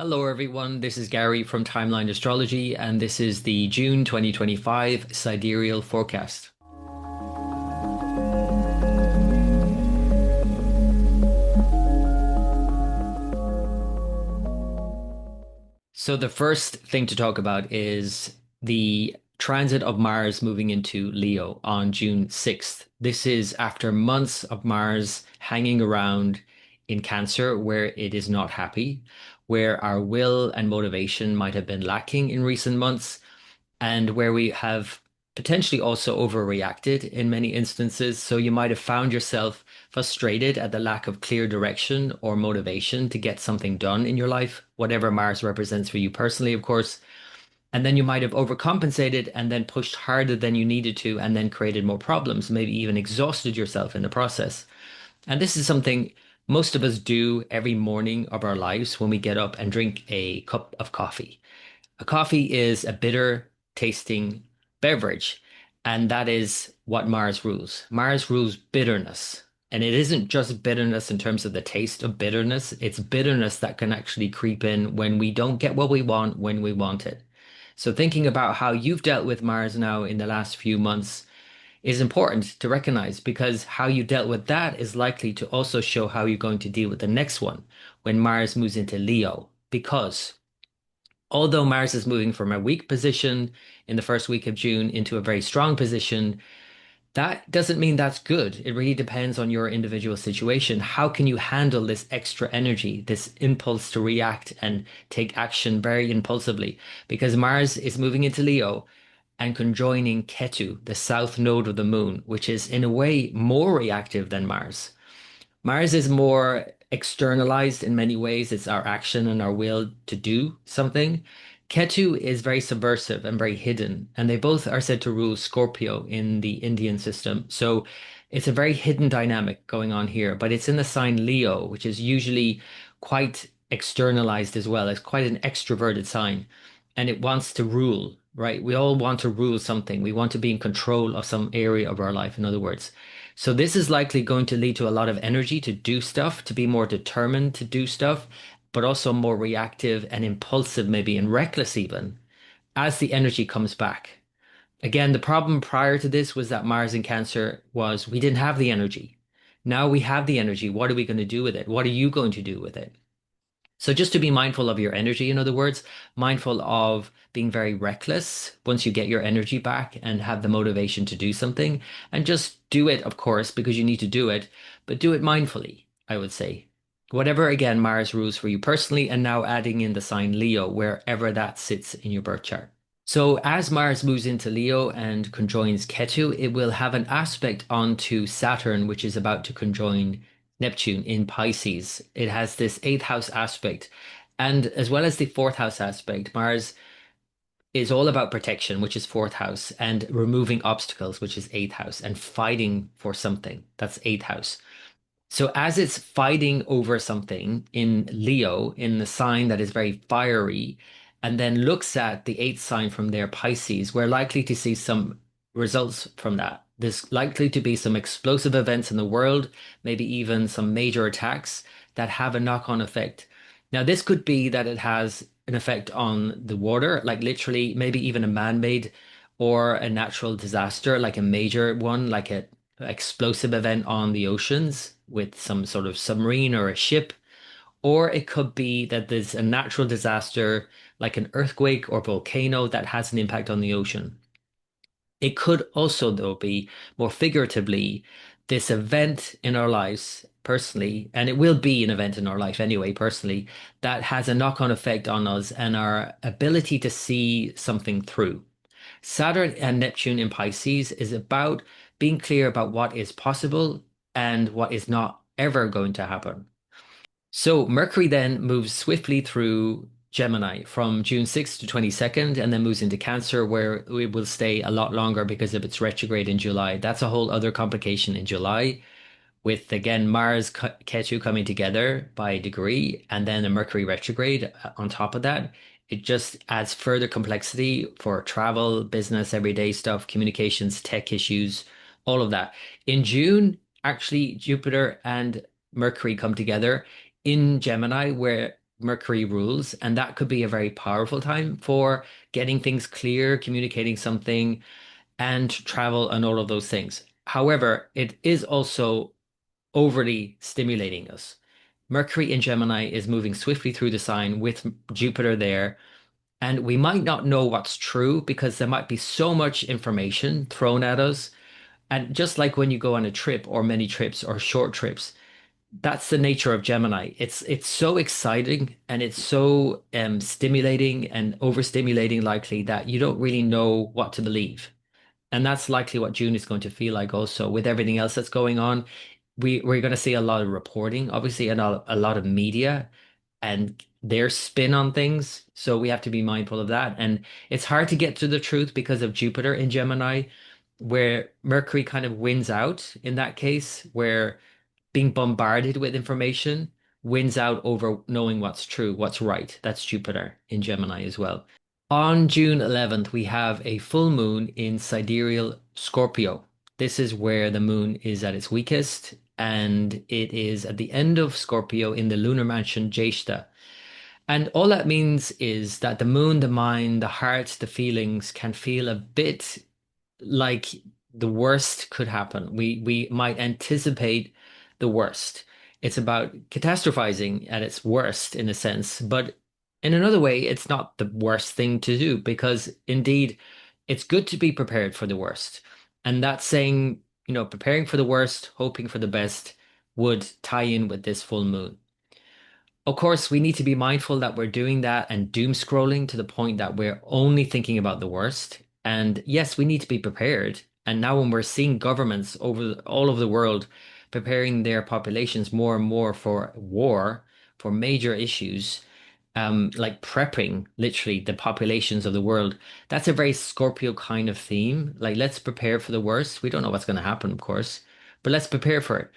Hello, everyone. This is Gary from Timeline Astrology, and this is the June 2025 Sidereal forecast. So, the first thing to talk about is the transit of Mars moving into Leo on June 6th. This is after months of Mars hanging around in Cancer, where it is not happy, where our will and motivation might have been lacking in recent months and where we have potentially also overreacted in many instances. So you might have found yourself frustrated at the lack of clear direction or motivation to get something done in your life, whatever Mars represents for you personally, of course. And then you might have overcompensated and then pushed harder than you needed to, and then created more problems, maybe even exhausted yourself in the process. And this is something most of us do every morning of our lives when we get up and drink a cup of coffee. A coffee is a bitter tasting beverage, and that is what Mars rules. Mars rules bitterness. And it isn't just bitterness in terms of the taste of bitterness, it's bitterness that can actually creep in when we don't get what we want when we want it. So, thinking about how you've dealt with Mars now in the last few months is important to recognize because how you dealt with that is likely to also show how you're going to deal with the next one when Mars moves into Leo. Because although Mars is moving from a weak position in the first week of June into a very strong position, that doesn't mean that's good. It really depends on your individual situation. How can you handle this extra energy, this impulse to react and take action very impulsively? Because Mars is moving into Leo and conjoining Ketu, the south node of the moon, which is in a way more reactive than Mars. Mars is more externalized in many ways. It's our action and our will to do something. Ketu is very subversive and very hidden, and they both are said to rule Scorpio in the Indian system. So it's a very hidden dynamic going on here, but it's in the sign Leo, which is usually quite externalized as well. It's quite an extroverted sign, and it wants to rule, right? We all want to rule something. We want to be in control of some area of our life, in other words. So this is likely going to lead to a lot of energy to do stuff, to be more determined to do stuff, but also more reactive and impulsive, maybe, and reckless even as the energy comes back. Again, the problem prior to this was that Mars in Cancer was we didn't have the energy. Now we have the energy. What are we going to do with it? What are you going to do with it? So just to be mindful of your energy, in other words, mindful of being very reckless once you get your energy back and have the motivation to do something, and just do it, of course, because you need to do it, but do it mindfully, I would say. Whatever, again, Mars rules for you personally, and now adding in the sign Leo, wherever that sits in your birth chart. So as Mars moves into Leo and conjoins Ketu, it will have an aspect onto Saturn, which is about to conjoin Neptune in Pisces. It has this eighth house aspect. And as well as the fourth house aspect, Mars is all about protection, which is fourth house, and removing obstacles, which is eighth house, and fighting for something. That's eighth house. So as it's fighting over something in Leo, in the sign that is very fiery, and then looks at the eighth sign from there, Pisces, we're likely to see some results from that. There's likely to be some explosive events in the world, maybe even some major attacks that have a knock-on effect. Now, this could be that it has an effect on the water, like literally maybe even a man-made or a natural disaster, like a major one, like a explosive event on the oceans with some sort of submarine or a ship. Or it could be that there's a natural disaster like an earthquake or volcano that has an impact on the ocean. It could also, though, be more figuratively this event in our lives personally, and it will be an event in our life anyway, personally, that has a knock-on effect on us and our ability to see something through. Saturn and Neptune in Pisces is about being clear about what is possible and what is not ever going to happen. So Mercury then moves swiftly through Gemini from June 6th to 22nd and then moves into Cancer where it will stay a lot longer because of its retrograde in July. That's a whole other complication in July with again Mars Ketu coming together by a degree and then a Mercury retrograde on top of that. It just adds further complexity for travel, business, everyday stuff, communications, tech issues, all of that. In June, actually, Jupiter and Mercury come together in Gemini, where Mercury rules, and that could be a very powerful time for getting things clear, communicating something, and travel and all of those things. However, it is also overly stimulating us. Mercury in Gemini is moving swiftly through the sign with Jupiter there, and we might not know what's true because there might be so much information thrown at us. And just like when you go on a trip or many trips or short trips, that's the nature of Gemini. It's so exciting and it's so stimulating and overstimulating likely that you don't really know what to believe. And that's likely what June is going to feel like also with everything else that's going on. We're going to see a lot of reporting, obviously, and a lot of media and their spin on things. So we have to be mindful of that. And it's hard to get to the truth because of Jupiter in Gemini, where Mercury kind of wins out in that case, where being bombarded with information wins out over knowing what's true, what's right. That's Jupiter in Gemini as well. On June 11th, we have a full moon in Sidereal Scorpio. This is where the moon is at its weakest, and it is at the end of Scorpio in the lunar mansion Jeshta. And all that means is that the moon, the mind, the heart, the feelings can feel a bit like the worst could happen. We might anticipate the worst. It's about catastrophizing at its worst in a sense, but in another way, it's not the worst thing to do because indeed it's good to be prepared for the worst. And that saying, preparing for the worst, hoping for the best would tie in with this full moon. Of course, we need to be mindful that we're doing that and doom scrolling to the point that we're only thinking about the worst. And yes, we need to be prepared. And now when we're seeing governments over all over the world preparing their populations more and more for war, for major issues, like prepping literally the populations of the world, that's a very Scorpio kind of theme. Like, let's prepare for the worst. We don't know what's going to happen, of course, but let's prepare for it.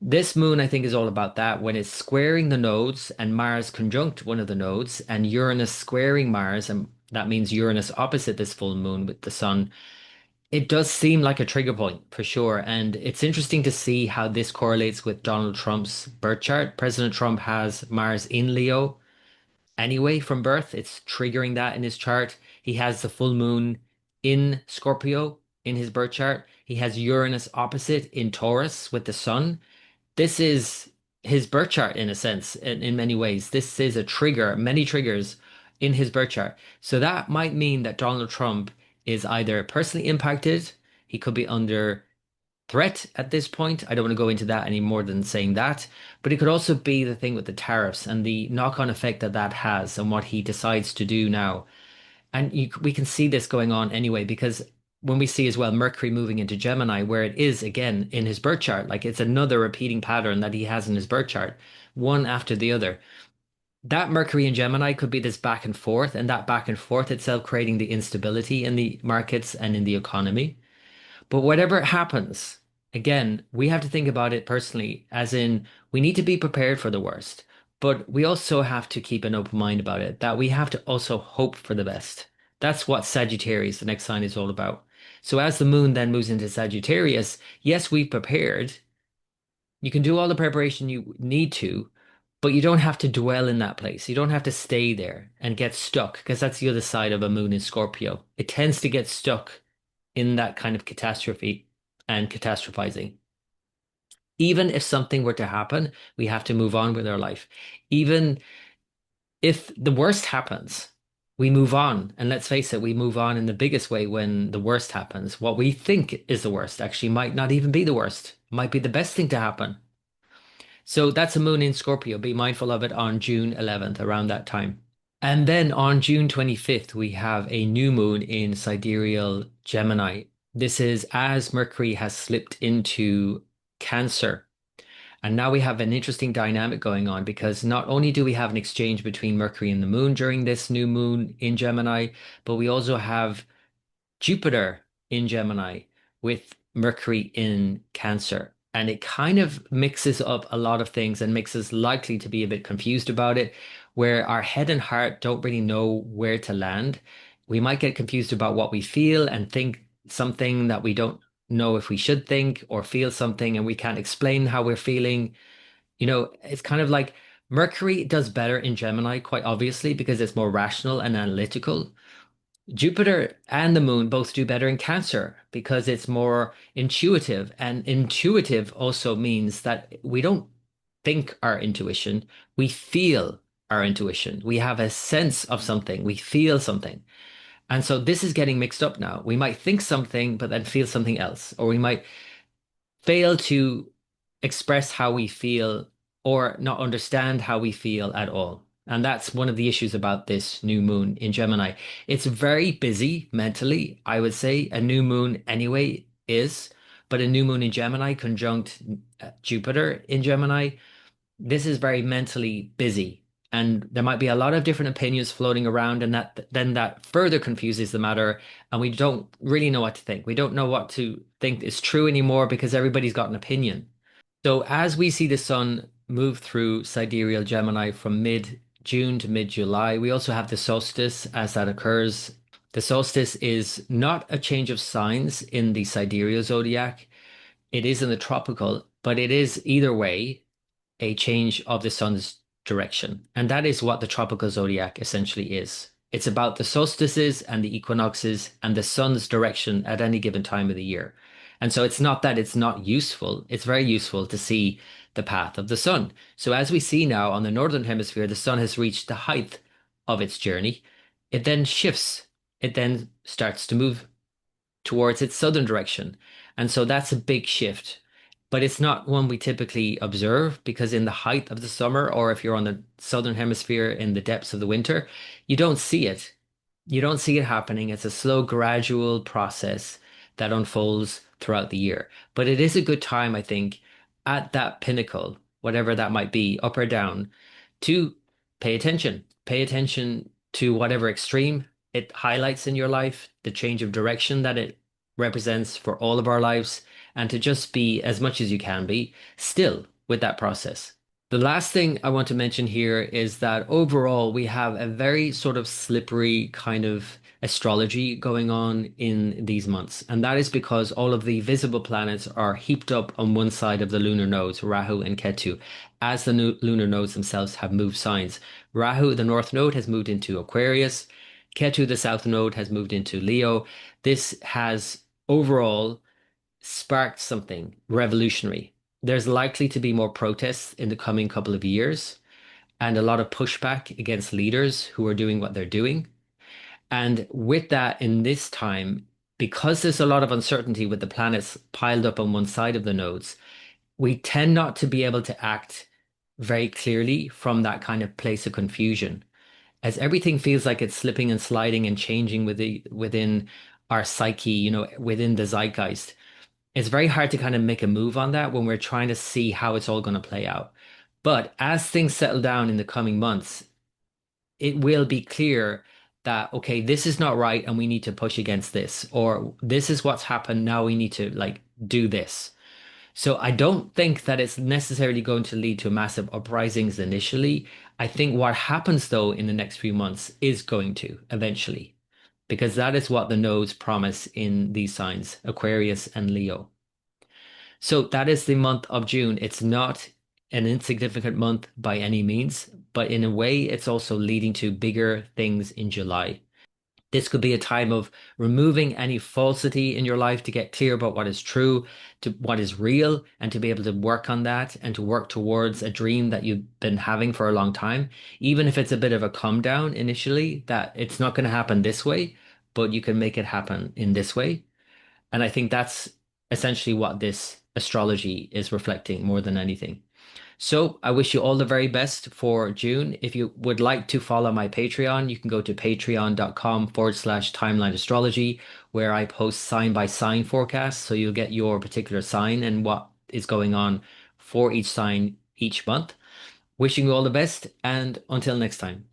This moon, I think, is all about that when it's squaring the nodes and Mars conjunct one of the nodes and Uranus squaring Mars, and that means Uranus opposite this full moon with the sun. It does seem like a trigger point for sure. And it's interesting to see how this correlates with Donald Trump's birth chart. President Trump has Mars in Leo anyway from birth. It's triggering that in his chart. He has the full moon in Scorpio in his birth chart. He has Uranus opposite in Taurus with the sun. This is his birth chart in a sense, in many ways. This is a trigger, many triggers in his birth chart. So that might mean that Donald Trump is either personally impacted, he could be under threat at this point. I don't want to go into that any more than saying that, but it could also be the thing with the tariffs and the knock-on effect that that has and what he decides to do now. And we can see this going on anyway, because when we see as well Mercury moving into Gemini, where it is again in his birth chart, like it's another repeating pattern that he has in his birth chart, one after the other. That Mercury in Gemini could be this back and forth, and that back and forth itself creating the instability in the markets and in the economy. But whatever happens, again, we have to think about it personally, as in we need to be prepared for the worst, but we also have to keep an open mind about it, that we have to also hope for the best. That's what Sagittarius, the next sign, is all about. So as the moon then moves into Sagittarius, yes, we've prepared. You can do all the preparation you need to, but you don't have to dwell in that place. You don't have to stay there and get stuck, because that's the other side of a moon in Scorpio. It tends to get stuck in that kind of catastrophe and catastrophizing. Even if something were to happen, we have to move on with our life. Even if the worst happens, we move on. And let's face it, we move on in the biggest way when the worst happens. What we think is the worst actually might not even be the worst, might be the best thing to happen. So that's a moon in Scorpio. Be mindful of it on June 11th, around that time. And then on June 25th, we have a new moon in Sidereal Gemini. This is as Mercury has slipped into Cancer. And now we have an interesting dynamic going on because not only do we have an exchange between Mercury and the moon during this new moon in Gemini, but we also have Jupiter in Gemini with Mercury in Cancer. And it kind of mixes up a lot of things and makes us likely to be a bit confused about it, where our head and heart don't really know where to land. We might get confused about what we feel and think something that we don't know if we should think, or feel something and we can't explain how we're feeling. It's kind of like Mercury does better in Gemini, quite obviously, because it's more rational and analytical. Jupiter and the moon both do better in Cancer because it's more intuitive. And intuitive also means that we don't think our intuition, we feel our intuition. We have a sense of something, we feel something. And so this is getting mixed up now. We might think something, but then feel something else, or we might fail to express how we feel or not understand how we feel at all. And that's one of the issues about this new moon in Gemini. It's very busy mentally, I would say. A new moon anyway is, but a new moon in Gemini conjunct Jupiter in Gemini, this is very mentally busy. And there might be a lot of different opinions floating around, and that further confuses the matter. And we don't really know what to think. We don't know what to think is true anymore because everybody's got an opinion. So as we see the sun move through sidereal Gemini from mid-June to mid-July, we also have the solstice as that occurs. The solstice is not a change of signs in the sidereal zodiac. It is in the tropical, but it is either way a change of the sun's direction. And that is what the tropical zodiac essentially is. It's about the solstices and the equinoxes and the sun's direction at any given time of the year. And so it's not that it's not useful, it's very useful to see the path of the sun. So as we see now on the northern hemisphere, the sun has reached the height of its journey. It then shifts, it then starts to move towards its southern direction. And so that's a big shift. But it's not one we typically observe because in the height of the summer, or if you're on the southern hemisphere in the depths of the winter, you don't see it. You don't see it happening. It's a slow, gradual process that unfolds throughout the year. But it is a good time, I think, at that pinnacle, whatever that might be, up or down, to pay attention. Pay attention to whatever extreme it highlights in your life, the change of direction that it represents for all of our lives, and to just be as much as you can be still with that process. The last thing I want to mention here is that overall, we have a very sort of slippery kind of astrology going on in these months. And that is because all of the visible planets are heaped up on one side of the lunar nodes, Rahu and Ketu, as the lunar nodes themselves have moved signs. Rahu, the north node, has moved into Aquarius. Ketu, the south node, has moved into Leo. This has overall sparked something revolutionary. There's likely to be more protests in the coming couple of years and a lot of pushback against leaders who are doing what they're doing. And with that, in this time, because there's a lot of uncertainty with the planets piled up on one side of the nodes, we tend not to be able to act very clearly from that kind of place of confusion, as everything feels like it's slipping and sliding and changing within our psyche, within the zeitgeist. It's very hard to kind of make a move on that when we're trying to see how it's all going to play out. But as things settle down in the coming months, it will be clear that, okay, this is not right and we need to push against this, or this is what's happened. Now we need to like do this. So I don't think that it's necessarily going to lead to massive uprisings initially. I think what happens though in the next few months is going to eventually, because that is what the nodes promise in these signs, Aquarius and Leo. So that is the month of June. It's not an insignificant month by any means, but in a way, it's also leading to bigger things in July. This could be a time of removing any falsity in your life to get clear about what is true, to what is real, and to be able to work on that and to work towards a dream that you've been having for a long time. Even if it's a bit of a come down initially, that it's not going to happen this way, but you can make it happen in this way. And I think that's essentially what this astrology is reflecting more than anything. So I wish you all the very best for June. If you would like to follow my Patreon, you can go to patreon.com/timeline astrology, where I post sign by sign forecasts. So you'll get your particular sign and what is going on for each sign each month. Wishing you all the best, and until next time.